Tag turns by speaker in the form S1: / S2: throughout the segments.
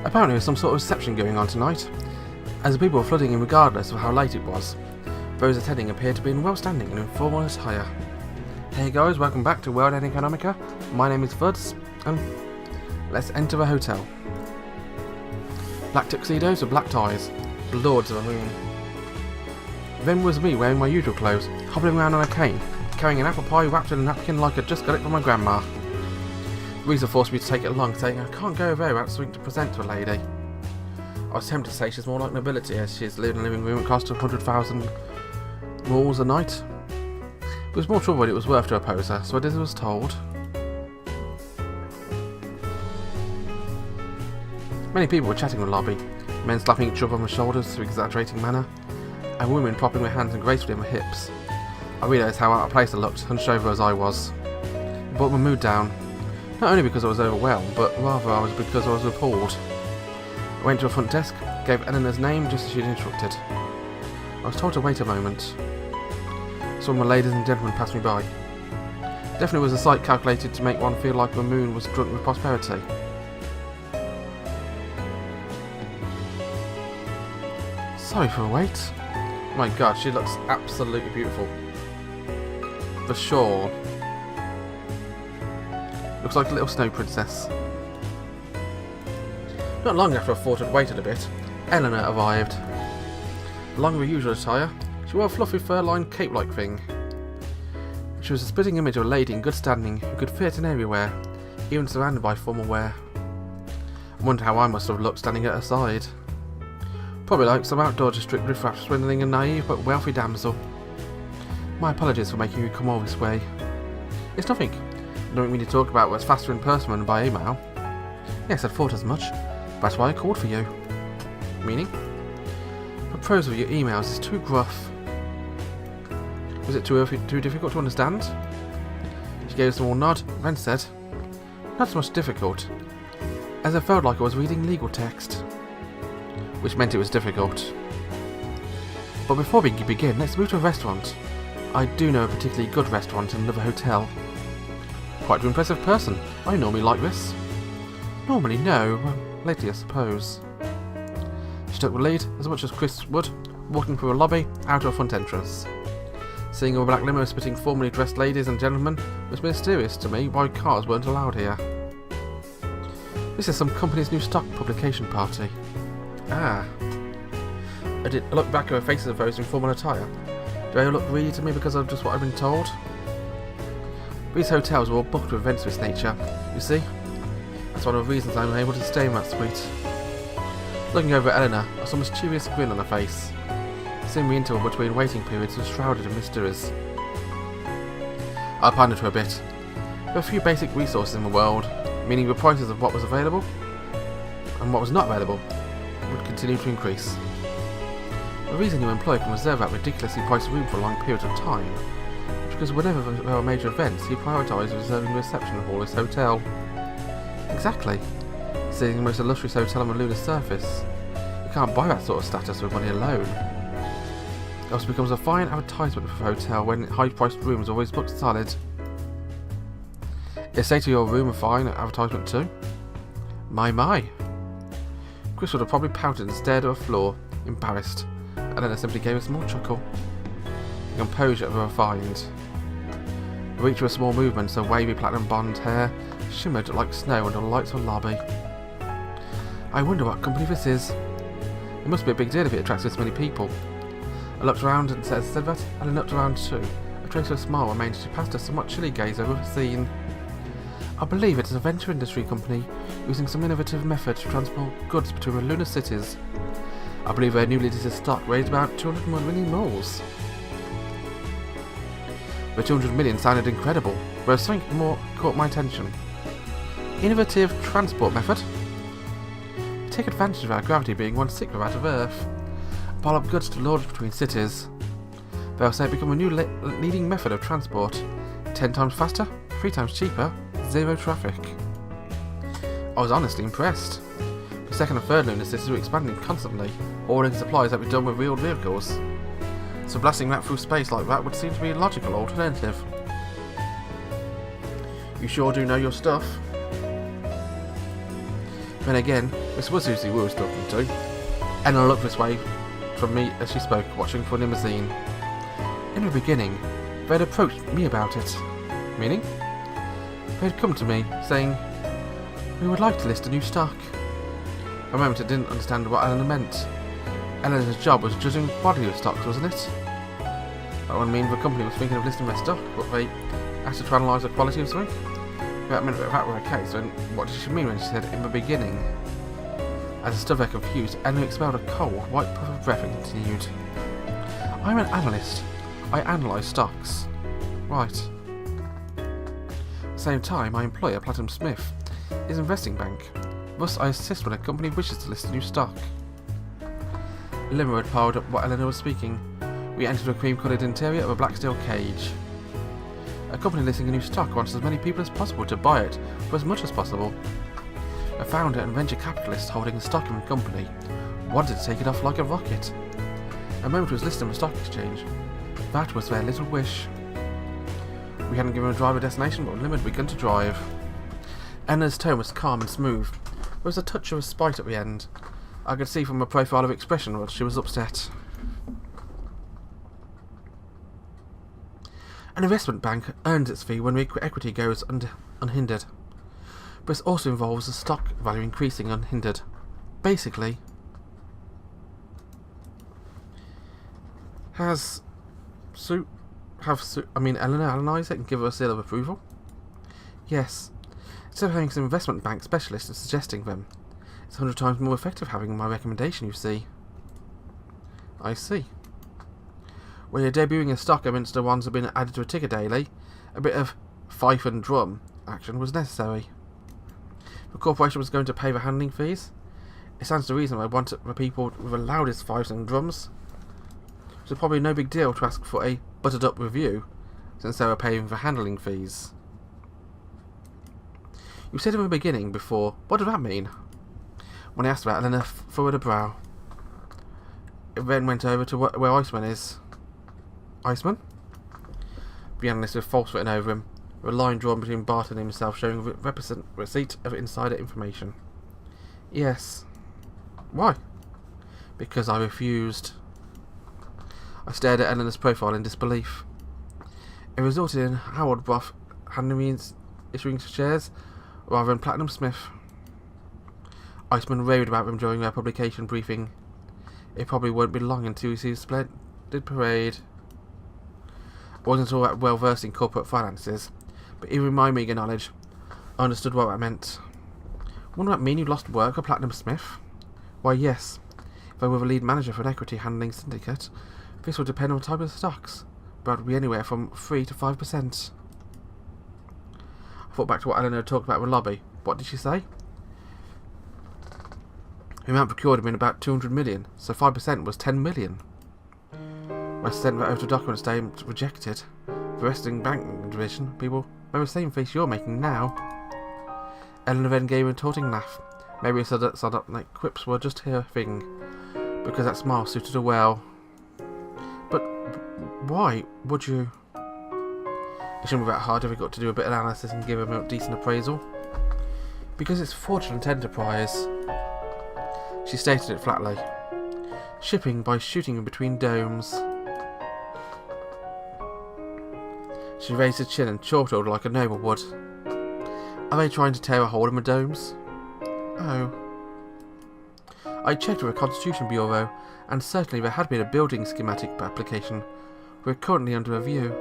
S1: Apparently there was some sort of reception going on tonight, as the people were flooding in regardless of how late it was. Those attending appeared to be in well-standing and informal attire. Hey guys, welcome back to World End Economica. My name is Fudce, and let's enter the hotel. Black tuxedos with black ties, lords of the moon. Then was me wearing my usual clothes, hobbling around on a cane, carrying an apple pie wrapped in a napkin like I'd just got it from my grandma. Louisa forced me to take it along, saying I can't go there without something to present to a lady. I was tempted to say she's more like nobility, as she's lived in a living room that cost 100,000 rubles a night. It was more trouble than it was worth to oppose her, so I did as I was told. Many people were chatting in the lobby, men slapping each other on the shoulders to an exaggerating manner, and women propping their hands gracefully on their hips. I realised how out of place I looked, hunched over as I was. It brought my mood down, not only because I was overwhelmed, but rather because I was appalled. I went to a front desk, gave Eleanor's name just as she'd instructed. I was told to wait a moment. Some of my ladies and gentlemen passed me by. Definitely was a sight calculated to make one feel like the moon was drunk with prosperity. Sorry for the wait. My god, she looks absolutely beautiful. The shawl. Looks like a little snow princess. Not long after I thought I'd waited a bit, Eleanor arrived. Along with her usual attire, she wore a fluffy fur-lined cape-like thing. She was a spitting image of a lady in good standing who could fit in everywhere, even surrounded by formal wear. I wonder how I must have looked standing at her side. Probably like some outdoor district riffraff swindling a naive but wealthy damsel. My apologies for making you come all this way. It's nothing. Nothing we need to talk about was faster in person than by email. Yes, I thought as much. That's why I called for you. Meaning? The prose of your emails is too gruff. Was it too difficult to understand? She gave a small nod, then said, not so much difficult, as I felt like I was reading legal text. Which meant it was difficult. But before we begin, let's move to a restaurant. I do know a particularly good restaurant in another hotel. Quite an impressive person. I normally like this. Normally, no. Well, lately, I suppose. She took the lead, as much as Chris would, walking through a lobby, out of a front entrance. Seeing a black limo spitting formally dressed ladies and gentlemen was mysterious to me why cars weren't allowed here. This is some company's new stock publication party. Ah. I looked back at her faces of those in formal attire. Do they look greedy to me because of just what I've been told? These hotels are all booked with events of this nature, you see? That's one of the reasons I'm able to stay in that suite. Looking over at Eleanor, I saw a mischievous grin on her face. Seeing the interval between waiting periods was shrouded in mysteries. I pondered for a bit. There are a few basic resources in the world, meaning the prices of what was available and what was not available would continue to increase. The reason your employer can reserve that ridiculously priced room for long periods of time is because whenever there are major events, he prioritises reserving the reception hall as hotel. Exactly. Seeing the most illustrious hotel on the lunar surface, you can't buy that sort of status with money alone. It also becomes a fine advertisement for a hotel when high-priced rooms are always booked solid. Is say to your room a fine advertisement too? My. Chris would have probably pouted and stared at the floor, embarrassed, and then simply gave a small chuckle. The composure of her refined. The reach of her small movements, her wavy platinum blonde hair shimmered like snow under the lights of the lobby. I wonder what company this is. It must be a big deal if it attracts this many people. I looked around and said that, and I looked around too. A trace of a smile remained as she passed a somewhat chilly gaze over the scene. I believe it is a venture industry company using some innovative method to transport goods between the lunar cities. I believe their new latest stock raised about 200 million moles. The 200 million sounded incredible, but something more caught my attention. Innovative transport method? Take advantage of our gravity being 1/6 of that of Earth. Pile up goods to launch between cities. They'll say it become a new leading method of transport. 10 times faster, 3 times cheaper, 0 traffic. I was honestly impressed. The second and third lunar cities were expanding constantly, ordering supplies that were done with wheeled vehicles. So blasting that through space like that would seem to be a logical alternative. You sure do know your stuff. Then again, This was Susie Wu was talking to. Eleanor looked this way from me as she spoke, watching for a limousine. In the beginning, they had approached me about it. Meaning? They had come to me, saying, "We would like to list a new stock." For a moment I didn't understand what Eleanor meant. Eleanor's job was judging the quality of stocks, wasn't it? That would mean the company was thinking of listing their stock, but they asked her to analyse the quality of something? That meant that were the case, then what did she mean when she said "in the beginning"? As the stuff there confused, Eleanor expelled a cold, white puff of breath and continued. "I'm an analyst. I analyse stocks." Right. At the same time, my employer, Platinum Smith, is an investing bank. Thus, I assist when a company wishes to list a new stock. Limmer had piled up what Eleanor was speaking. We entered a cream-coloured interior of a black steel cage. A company listing a new stock wants as many people as possible to buy it for as much as possible. A founder and venture capitalist holding a stock in the company wanted to take it off like a rocket. A moment was listed on the stock exchange. That was their little wish. We hadn't given a driver a destination, but Lim had begun to drive. Eleanor's tone was calm and smooth. There was a touch of spite at the end. I could see from her profile of expression that she was upset. An investment bank earns its fee when the equity goes unhindered. But this also involves the stock value increasing unhindered. Basically, Eleanor analyse it and give her a seal of approval? Yes. Instead of having some investment bank specialists and suggesting them, it's 100 times more effective having my recommendation, you see. I see. When you're debuting a stock amidst the ones that have been added to a ticker daily, a bit of fife and drum action was necessary. The corporation was going to pay the handling fees. It stands to reason I want the people with the loudest fifes and drums. So probably no big deal to ask for a buttered up review, since they were paying for handling fees. You said in the beginning before, what did that mean? When I asked about it, Eleanor furrowed a brow. It then went over to where Iceman is. Iceman? The analyst with false written over him, with a line drawn between Barton and himself showing a receipt of insider information. Yes. Why? Because I refused. I stared at Eleanor's profile in disbelief. It resulted in Howard Brough handing me issuing shares rather than Platinum Smith. Iceman raved about them during their publication briefing. It probably won't be long until we see a splendid parade. I wasn't all that well versed in corporate finances, but even my meagre knowledge, I understood what that meant. Wouldn't that mean you lost work at Platinum Smith? Why, yes. If I were the lead manager for an equity handling syndicate, this would depend on the type of stocks, but it would be anywhere from 3 to 5%. I thought back to what Eleanor had talked about in the lobby. What did she say? The amount procured had been about 200 million, so 5% was 10 million. I sent that over to documents statement rejected. The resting bank division people made the same face you're making now. Eleanor then gave a taunting laugh. Maybe sardonic quips were just her thing, because that smile suited her well. But why would you? It shouldn't be that hard if we got to do a bit of analysis and give him a decent appraisal. Because it's fraudulent enterprise. She stated it flatly. Shipping by shooting in between domes. She raised her chin and chortled like a noble would. Are they trying to tear a hole in the domes? Oh. I checked with the Constitution Bureau, and certainly there had been a building schematic application. We're currently under review.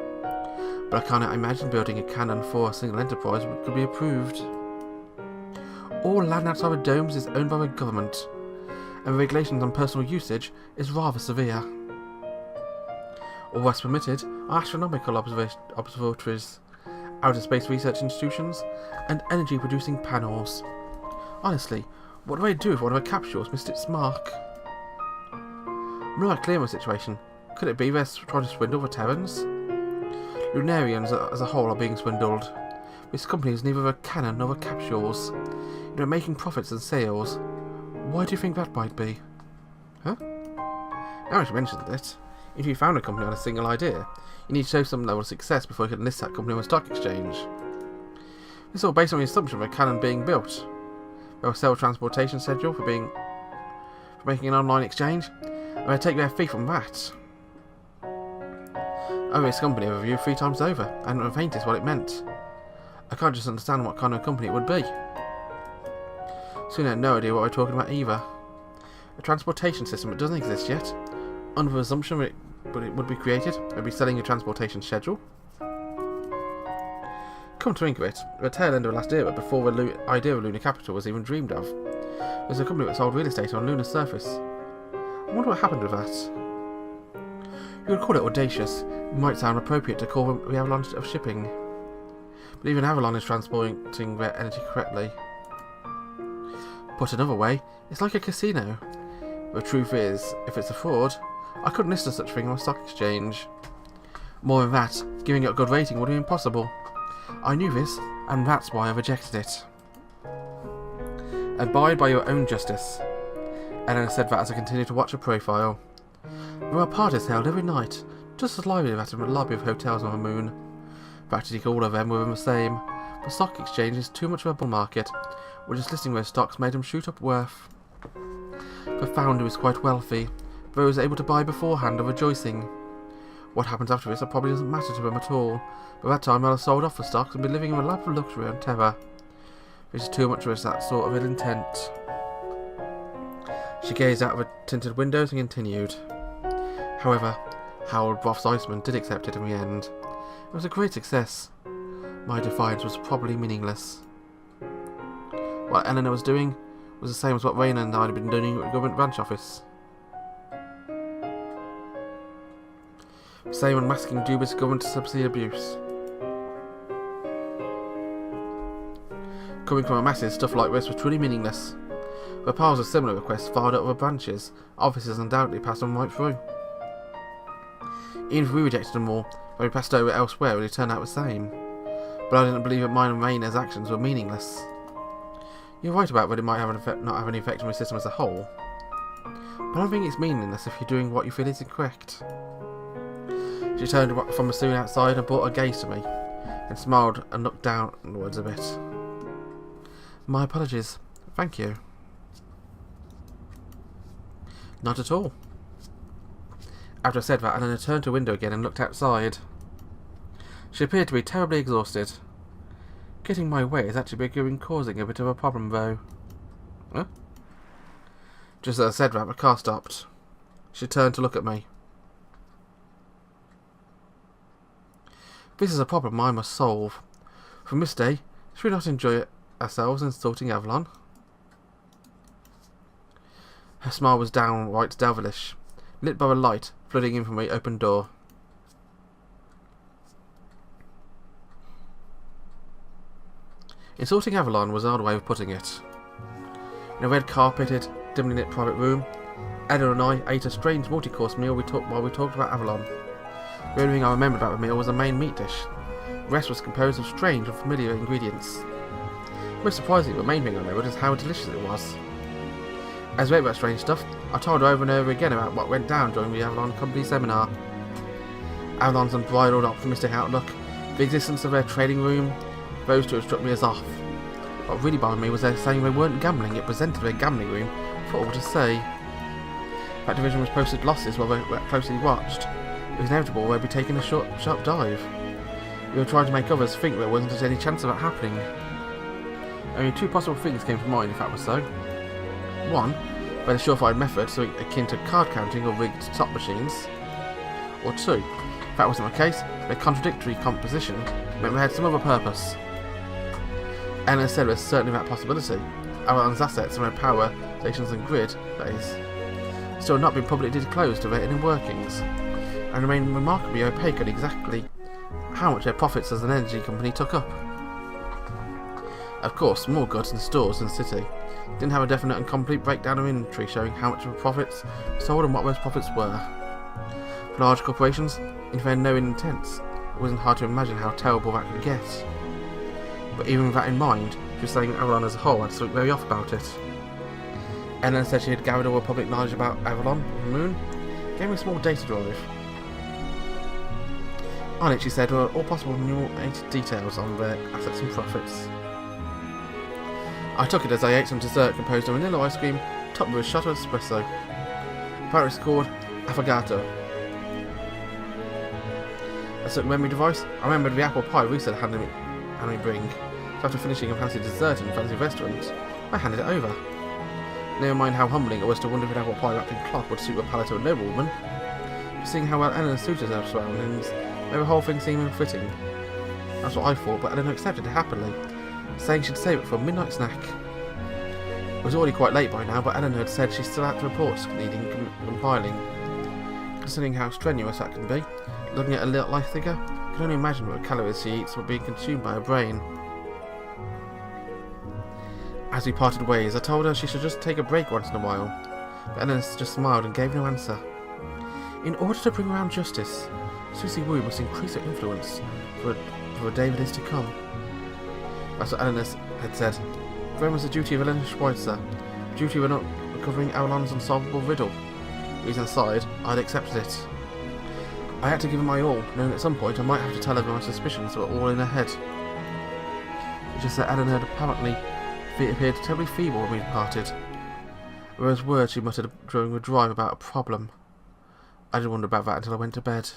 S1: But I cannot imagine building a cannon for a single enterprise could be approved. All land outside the domes is owned by the government, and the regulations on personal usage is rather severe. All that's permitted are astronomical observatories, outer space research institutions, and energy-producing panels. Honestly, what do they do if one of the capsules missed its mark? I'm not clear on the situation. Could it be they're trying to swindle the Terrans? Lunarians as a whole are being swindled. This company is neither a cannon nor a capsules. They're making profits and sales. Why do you think that might be? Huh? Now that you mentioned it, if you found a company on a single idea, you need to show some level of success before you can list that company on a stock exchange. This is all based on the assumption of a cannon being built. They'll sell a transportation schedule for making an online exchange, and they take their fee from that. I owe this company a review 3 times over, and the faintest what it meant. I can't just understand what kind of company it would be. Soon I had no idea what we're talking about either. A transportation system that doesn't exist yet, under the assumption that it would be created, they'd be selling a transportation schedule. Come to think of it, the tail end of the last era, before the idea of lunar capital was even dreamed of, there's a company that sold real estate on lunar surface. I wonder what happened with that. You would call it audacious. It might sound appropriate to call them the avalanche of shipping. But even Avalon is transporting their energy correctly. Put another way, it's like a casino. The truth is, if it's a fraud, I couldn't list such a thing on a stock exchange. More than that, giving it a good rating would be impossible. I knew this, and that's why I rejected it. Abide by your own justice. Eleanor said that as I continued to watch her profile. There are parties held every night, just as lively as in the lobby of hotels on the moon. Practically all of them were the same. The stock exchange is too much of a bull market, where just listing those stocks made them shoot up worth. The founder is quite wealthy, but he was able to buy beforehand and rejoicing. What happens after this probably doesn't matter to them at all. By that time I'll have sold off the stocks and be living in a lap of luxury on terror. This is too much for that sort of ill intent. She gazed out of the tinted windows and continued. However, Harold Roth's Iceman did accept it in the end. It was a great success. My defiance was probably meaningless. What Eleanor was doing was the same as what Raina and I had been doing at the government branch office. Same unmasking dubious government subsidy abuse. Coming from a masses, stuff like this was truly meaningless. The piles of similar requests filed at other branches, officers undoubtedly passed them right through. Even if we rejected them all, they passed over elsewhere and it turned out the same. But I didn't believe that mine and Raina's actions were meaningless. You're right about that it might have not have any effect on the system as a whole. But I don't think it's meaningless if you're doing what you feel is incorrect. She turned from the saloon outside and brought her gaze to me, and smiled and looked downwards a bit. My apologies. Thank you. Not at all. After I said that, Eleanor turned to the window again and looked outside. She appeared to be terribly exhausted. Getting my way is actually causing a bit of a problem, though. Huh? Just as I said that, the car stopped. She turned to look at me. This is a problem I must solve. From this day, should we not enjoy ourselves insulting Avalon? Her smile was downright devilish, lit by the light flooding in from the open door. Insulting Avalon was an odd way of putting it. In a red carpeted, dimly lit private room, Eleanor and I ate a strange multi-course meal while we talked about Avalon. The only thing I remembered about the meal was the main meat dish. The rest was composed of strange and familiar ingredients. Most surprisingly, the main thing I remembered is how delicious it was. As we ate that strange stuff, I told her over and over again about what went down during the Avalon Company seminar. Avalon's unbridled optimistic outlook, the existence of their trading room, those two struck me as off. What really bothered me was their saying they weren't gambling, yet presented their gambling room for all to say. That division was posted losses while they were closely watched. It was inevitable they'd be taking a sharp dive. We were trying to make others think there wasn't any chance of that happening. Only 2 possible things came to mind if that was so. 1, by the surefire method, something akin to card counting or rigged slot machines. Or 2, if that wasn't the case, their contradictory composition meant they had some other purpose. Eleanor said there's certainly that possibility. Avalon's assets and their power stations and grid, that is, still not been publicly disclosed to their inner workings, and remain remarkably opaque on exactly how much their profits as an energy company took up. Of course, more goods and stores in the city didn't have a definite and complete breakdown of inventory showing how much of the profits sold and what those profits were. For large corporations, if they had no intents, it wasn't hard to imagine how terrible that could get. But even with that in mind, she was saying Avalon as a whole had something very off about it. Eleanor said she had gathered all the public knowledge about Avalon and the moon, gave me a small data drive. On it, she said, were all possible numerated details on their assets and profits. I took it as I ate some dessert composed of vanilla ice cream topped with a shot of espresso. Apparently it's called affogato. A certain memory device. I remembered the apple pie Risa had me bring. So after finishing a fancy dessert in a fancy restaurant, I handed it over. Never mind how humbling it was to wonder if an apple pie wrapped in cloth would suit the palate of a noblewoman. Seeing how well Eleanor suited her surroundings made the whole thing seem ill-fitting. That's what I thought, but Eleanor accepted it happily, saying she'd save it for a midnight snack. It was already quite late by now, but Eleanor had said she still had reports needing compiling. Considering how strenuous that can be, looking at a little life figure, I can only imagine what calories she eats were being consumed by her brain. As we parted ways, I told her she should just take a break once in a while, but Eleanor just smiled and gave no answer. In order to bring around justice, Susie Wu must increase her influence for a day that is to come. That's what Eleanor had said. Very much the duty of Eleanor Schweitzer, the duty of not recovering Avalon's unsolvable riddle. Reason aside, I'd accepted it. I had to give her my all, knowing at some point I might have to tell her my suspicions were all in her head. It's just that Eleanor had apparently appeared terribly feeble when we parted. Those words she muttered during the drive about a problem. I didn't wonder about that until I went to bed.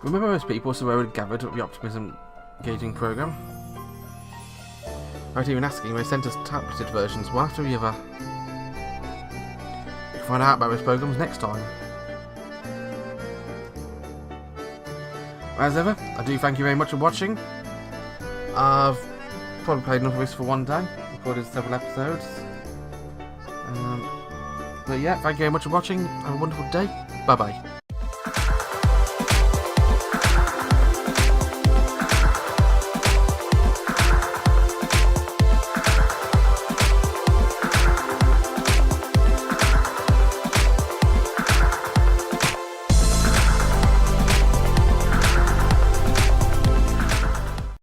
S1: Remember those people so were gathered at the Optimism Gauging Programme? Without even asking, they sent us tableted versions one after the other. You can find out about those programs next time. As ever, I do thank you very much for watching. I've probably played enough of this for one day, recorded several episodes. But yeah, thank you very much for watching. Have a wonderful day. Bye bye.